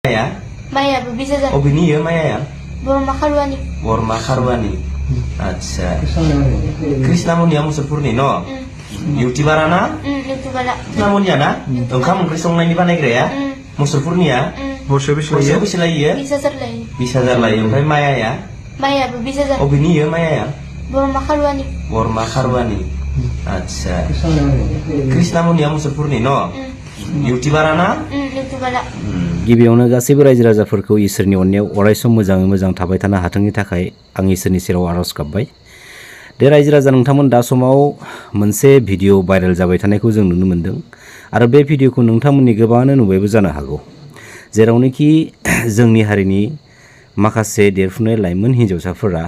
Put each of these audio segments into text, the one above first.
Ya? Maya bisa Oh bini ya Maya ya? Borma Kharwani. Borma Kharwani. Acha. Krishna Munia Musepurni no. Yukti barana? Itu bala. Namun ya na? Engkau mengkri संनायनि बानायग्रा ya? Musepurni ya? Borsa बेसे लायो ya? Bisa serlai. 20,000 लायो ओमफ्राय Maya ya? Maya bisa Oh bini ya Maya ya? Borma Kharwani. Borma Kharwani. Acha. Krishna Munia Musepurni no. Yukti barana? Itu bala. गिबियावनो गासैबो रायजो राजाफोरखौ इसोरनि अननायाव अरायसम मोजाङै मोजां थाबाय थानो हाथोंनि थाखाय आं इसोरनि सेराव आरज गाबबाय। दे रायजो राजा नोंथांमोन दा समाव मोनसे भिडिअ भाइरेल जाबाय थानायखौ जों नुनो मोनदों आरो बे भिडिअखौ नोंथांमोननि गोबाङानो नुबायबो जानो हागौ। जेरावनोखि जोंनि हारिनि माखासे देरफुनाय लाइमोन हिन्जावसाफोरा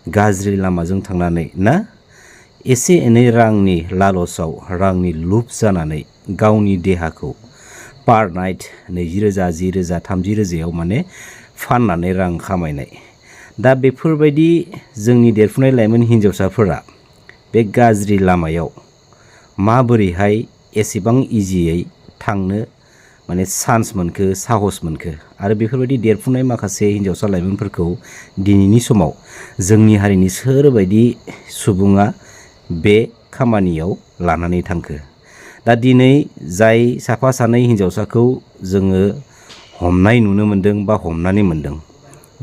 गाज्रि लामाजों थांनानै ना एसे एनै रांनि लालसाव रांनि लुप जानानै गावनि देहाखौ पार नाइट 20,000, 10,000, 30,000 माने फाननानै रां खामायनाय। दा बेफोरबायदि जोंनि देरफुनाय लाइमोन हिन्जावसाफोरा बे गाज्रि लामायाव माबोरैहाय एसेबां इजियै थांनो माने चान्स मोनखो साहस मोनखो आरो बेफोरबायदि देरफुनाय माखासे हिन्जावसा लाइमोनफोरखौ दिनैनि समाव जोंनि हारिनि सोरबायदि सुबुङा बे खामानियाव लानानै थांखो। दा दिनै जाय साफा सानै हिन्जावसाखौ जोङो हमनाय नुनो मोनदों बा हमनानै मोनदों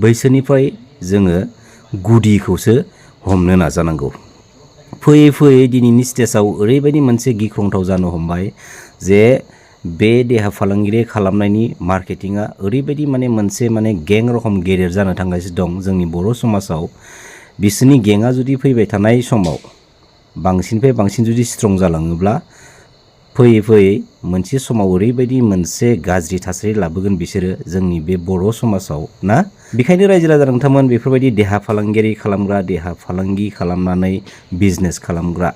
बैसोरनिफ्राय जोङो गुदिखौसो हमनो नाजानांगौ। फैयै फैयै दिनैनि स्टेजाव ओरैबायदि मोनसे गिख्रंथाव जानो हमबाय जे बे देहा फालांगिरि खालामनायनि मार्केटिंआ ओरैबायदि मोनसे गें रखम गेदेर जानो थांगासिनो दं जोंनि बर' समाजाव। बिसोरनि गेंआ जुदि फैबाय थानाय समाव बांसिननिफ्राय बांसिन जुदि स्ट्रं जालाङोब्ला फैयै फैयै मोनसे समाव ओरैबायदि मोनसे गाज्रि थासारि लाबोगोन बिसोरो जोंनि बे बर' समाजाव ना। बेखायनो रायजो राजा नोंथांमोन बेफोरबायदि देहा फालांगिरि खालामग्रा देहा फालांगि खालामनानै बिजनेस खालामग्रा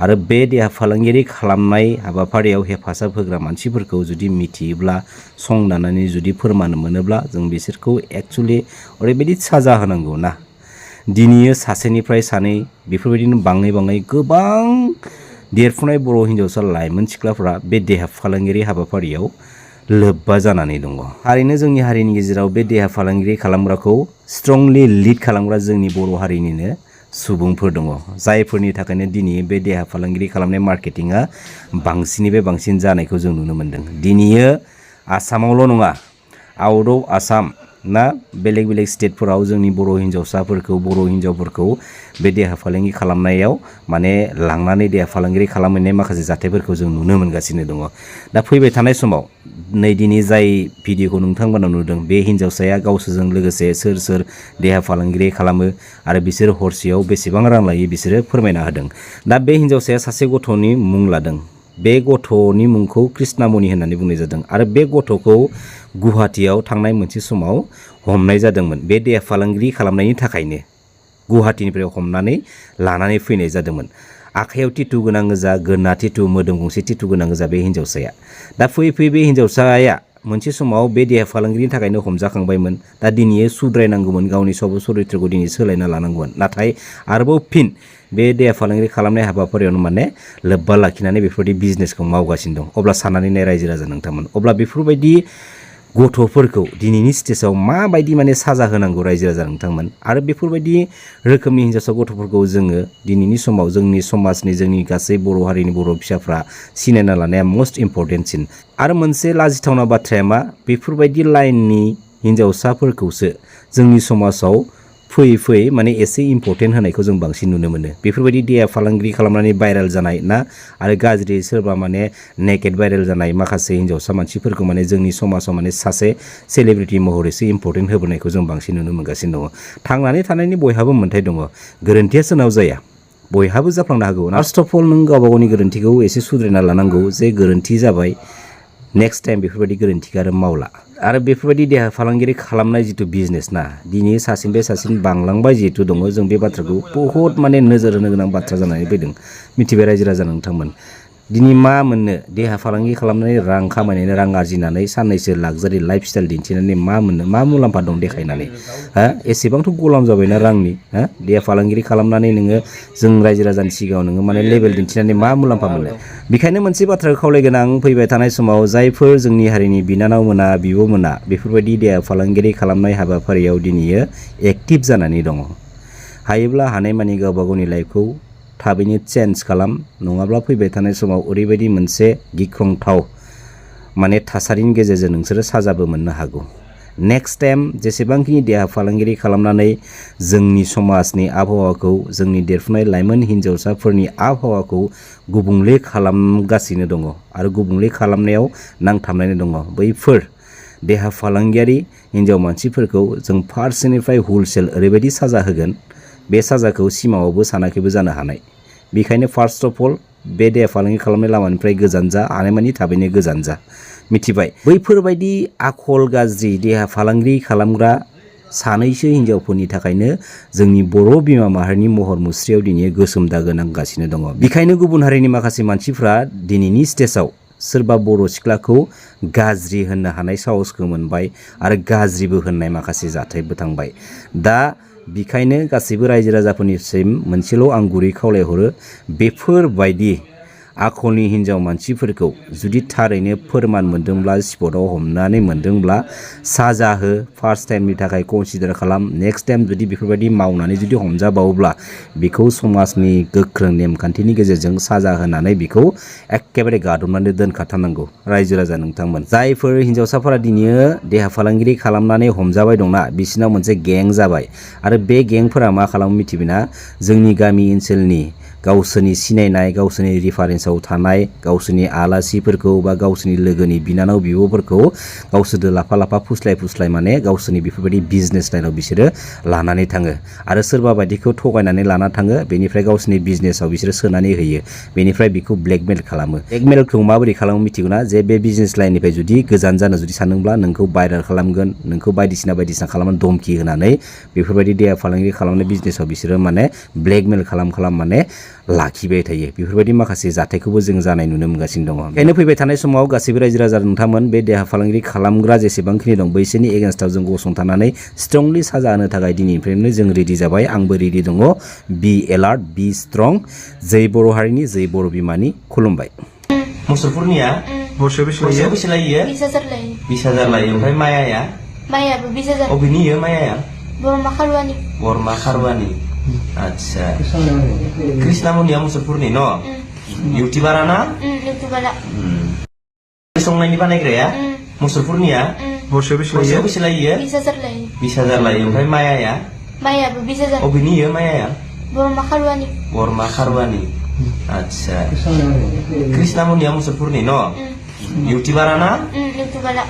आरो बे देहा फालांगिरि खालामनाय हाबाफारियाव हेफाजाब होग्रा मानसिफोरखौ जुदि मिथियोब्ला संदाननानै जुदि फोरमान मोनोब्ला जों बिसोरखौ एक्चुअलि ओरैबायदि साजा होनांगौ ना। दिनै सासेनिफ्राय सानै बेफोरबायदिनो बाङै बाङै गोबां देरफुनाय बर' हिन्जावसा लाइमोन सिख्लाफोरा बे देहा फालांगिरि हाबाफारियाव लोब्बा जानानै दङ। थारैनो जोंनि हारिनि गेजेराव बे देहा फालांगिरि खालामग्राखौ स्ट्रंलि लिड खालामग्रा जोंनि बर' हारिनिनो सुबुंफोर दङ जायफोरनि थाखायनो दिनै बे देहा फालांगिरि खालामनाय मार्केटिंआ बांसिननिफ्राय बांसिन जानायखौ जों नुनो मोनदों। दिनै आसामावल' नङा आउट अफ आसाम ना बेलेग बेलेग स्टेटफोराव जोंनि बर' हिन्जावसाफोरखौ बर' हिन्जावफोरखौ बे देहा फालांगि खालामनायाव लांनानै देहा फालांगिरि खालामहैनाय माखासे जाथायफोरखौ जों नुनो मोनगासिनो दङ। दा फैबाय थानाय समाव नै दिनै जाय भिडिअखौ नोंथांमोना नुदों बे हिन्जावसाया गावसोरजों लोगोसे सोर सोर देहा फालांगिरि खालामो आरो बिसोर हरसेयाव बेसेबां रां लायो बिसोरो फोरमायना होदों। दा बे हिन्जावसाया सासे गथ'नि मुं लादों। बे गथ'नि मुंखौ कृष्णामणि होननानै बुंनाय जादों आरो बे गथ'खौ गुवाहाटीयाव थांनाय मोनसे समाव हमनाय जादोंमोन। बे देहा फालांगिरि खालामनायनि थाखायनो गुवाहाटीनिफ्राय हमनानै लानानै फैनाय जादोंमोन। आखायाव टिटु गोनां गोजा गोना टिटु मोदोम गंसे टिटु गोनां गोजा बे हिन्जावसाया। दा फैयै फैयै बे हिन्जावसाया मोनसे समाव बे देहा फालांगिरिनि थाखायनो हमजाखांबायमोन। दा दिनै सुद्रायनांगौमोन गावनि सब सरित्रखौ दिनै सोलायना लानांगौमोन। नाथाय आरोबाव फिन बे देहा फालांगिरि खालामनाय हाबाफारियावनो लोब्बा लाखिनानै बेफोरबायदि बिजनेसखौ मावगासिनो दं। अब्ला साननानै नाय रायजो राजा नोंथांमोन अब्ला बेफोरबायदि गथ'फोरखौ दिनैनि स्टेजाव माबायदि साजा होनांगौ रायजो राजा नोंथांमोन आरो बेफोरबायदि रोखोमनि हिन्जावसा गथ'फोरखौ जोङो दिनैनि समाव जोंनि समाजनि जोंनि गासै बर' हारिनि बर' फिसाफ्रा सिनायना लानाया मस्ट इम्परटेन्टसिन। आरो मोनसे लाजिथावना बाथ्राया मा बेफोरबायदि लाइननि हिन्जावसाफोरखौसो जोंनि समाजाव फैयै फैयै एसे इम्परटेन्ट होनायखौ जों बांसिन नुनो मोनो। बेफोरबायदि देहा फालांगिरि खालामनानै भाइरेल जानाय ना आरो गाज्रि सोरबा नेकेड भाइरेल जानाय माखासे हिन्जावसा मानसिफोरखौ जोंनि समाजाव सासे सेलिब्रिटि महरैसो इम्परटेन्ट होबोनायखौ जों बांसिन नुनो मोनगासिनो दङ। थांनानै थानायनि बयहाबो मोन्थाय दङ। गोरोन्थिया सोरनाव जाया बयहाबो जाफ्लांनो हागौ। फार्स्ट अफ अल नों गावबा गावनि गोरोन्थिखौ एसे सुद्रायना लानांगौ जे गोरोन्थि जाबाय नेक्स्ट टाइम बेफोरबायदि गोरोन्थिखौ आरो मावला। आरो बेफोरबायदि देहा फालांगिरि खालामनाय जिथु बिजनेस ना दिनै सासेनिफ्राय सासेन बांलांबाय जिहेतु दङ जों बे बाथ्राखौ बहुद नोजोर होनो गोनां बाथ्रा जानानै फैदों। मिथिबाय रायजो राजा नोंथांमोन दिनै मा मोननो देहा फालांगि खालामनानै रां खामायनानै रां आरजिनानै साननैसो लाक्जारि लाइफ स्टाइल दिन्थिनानै मा मोननो मा मुलाम्फा दं देखायनानै हा एसेबांथ' गलाम जाबायना रांनि हा देहा फालांगिरि खालामनानै नोङो जों रायजो राजानि सिगाङाव नोङो माने लेभेल दिन्थिनानै मा मुलाम्फा मोनो बेखायनो मोनसे बाथ्राखौ खावलायगोन आं फैबाय थानाय समाव जायफोर जोंनि हारिनि बिनानाव मोना बिब' मोना बेफोरबायदि देहा फालांगिरि खालामनाय हाबाफारियाव दिनैयो एक्टिभ जानानै दङ हायोब्ला हानायमानि गावबा गावनि लाइफखौ थाबैनो चेन्ज खालाम नङाब्ला फैबाय थानाय समाव ओरैबायदि मोनसे गिख्रंथाव माने थासारिनि गेजेरजों नोंसोरो साजाबो मोननो हागौ नेक्स्ट टाइम जेसेबांखिनि देहा फालांगिरि खालामनानै जोंनि समाजनि आबहावाखौ जोंनि देरफुनाय लाइमोन हिन्जावसाफोरनि आबहावाखौ गुबुंले खालामगासिनो दङ आरो गुबुंले खालामनायाव नांथाबनानै दङ बैफोर देहा फालांगियारि हिन्जाव मानसिफोरखौ जों फारसेनिफ्राय हुलसेल ओरैबायदि साजा होगोन बे साजाखौ सिमाङावबो सानाखैबो जानो हानाय बेखायनो फार्स्ट अफ अल बे देहा फालांगि खालामनाय लामानिफ्राय गोजान जा हानायमानि थाबैनो गोजान जा मिथिबाय बैफोरबायदि आखल गाज्रि देहा फालांगि खालामग्रा सानैसो हिन्जावफोरनि थाखायनो जोंनि बर' बिमा माहारिनि महर मुस्रियाव दिनै गोसोम दागो नांगासिनो दङ बेखायनो गुबुन हारिनि माखासे मानसिफ्रा दिनैनि स्टेजाव सोरबा बर' सिख्लाखौ गाज्रि होननो हानाय साहसखौ मोनबाय आरो गाज्रिबो होननाय माखासे जाथायबो थांबाय दा बेखायनो गासैबो रायजो राजाफोरनिसिम मोनसेल' आं गुरै खावलायहरो बेफोरबायदि आखलनि हिन्जाव मानसिफोरखौ जुदि थारैनो फोरमान मोनदोंब्ला स्पटआव हमनानै मोनदोंब्ला साजा हो फार्स्ट टाइमनि थाखाय कनसिडार खालाम नेक्स्ट टाइम जुदि बेफोरबायदि मावनानै जुदि हमजाबावोब्ला बेखौ समाजनि गोख्रों नेमखान्थिनि गेजेरजों साजा होनानै बेखौ एखेबारे गादबनानै दोनखाथारनांगौ रायजो राजा नोंथांमोन जायफोर हिन्जावसाफोरा दिनै देहा फालांगिरि खालामनानै हमजाबाय दंना बिसिनाव मोनसे गें जाबाय आरो बे गेंफोरा मा खालामो मिथिबायना जोंनि गामि ओनसोलनि गावसोरनि सिनायनाय गावसोरनि रिफारेन्सआव थानाय गावसोरनि आलासिफोरखौ बा गावसोरनि लोगोनि बिनानाव बिब'फोरखौ गावसोरजों लाफा लाफा फुस्लाय माने गावसोरनि बेफोरबायदि बिजनेस लाइनाव बिसोरो लानानै थाङो आरो सोरबा बायदिखौ थगायनानै लाना थाङो बेनिफ्राय गावसोरनि बिजनेसाव बिसोरो सोनानै होयो बेनिफ्राय बेखौ ब्लेकमेल खालामो ब्लेकमेलखौ माबोरै खालामो मिथिगौना जे बे बिजनेस लाइननिफ्राय जुदि गोजान जानो जुदि सानदोंब्ला नोंखौ भाइरेल खालामगोन नोंखौ बायदिसिना खालामनानै धमकि होनानै बेफोरबायदि देहा फालांगि खालामनाय बिजनेसाव बिसोरो माने ब्लेकमेल खालाम माने लाखिबाय थायो बेफोरबायदि माखासे जाथायखौबो जों जानाय नुनो मोनगासिनो दङ बेखायनो फैबाय थानाय समाव गासैबो रायजो राजा नोंथांमोन बे देहा फालांगि खालामग्रा जेसेबांखिनि दं बैसोरनि एगेन्स्टआव जों गसंथानानै स्ट्रंलि साजा होनो थाखाय दिनैनिफ्रायनो जों रेडि जाबाय आंबो रेडि दङ बि एलार्ट बि स्ट्रं जै बर' हारिनि जै बर' बिमानि खुलुमबाय मुसलपुरनिया Borsa बेसे लायो 20,000 lain 20,000 लायो ओमफ्राय मायाया maya bu 20,000 अबेनि इयो मायाया Borma Khalwani बरमा खारवानि आच्छा कृष्णामनिया मुसलपुरनि न इउटिउबारा ना itu bala संनायनि बानायग्राया मुसलपुरनिया Borsa बेसे लायो 20,000 lain 20,000 लायो ओमफ्राय मायाया maya bu 20,000 अबेनि इयो मायाया Borma Khalwani बरमा खारवानि आच्छा कृष्णामनिया मुसलपुरनि न इउटिउबारा ना itu bala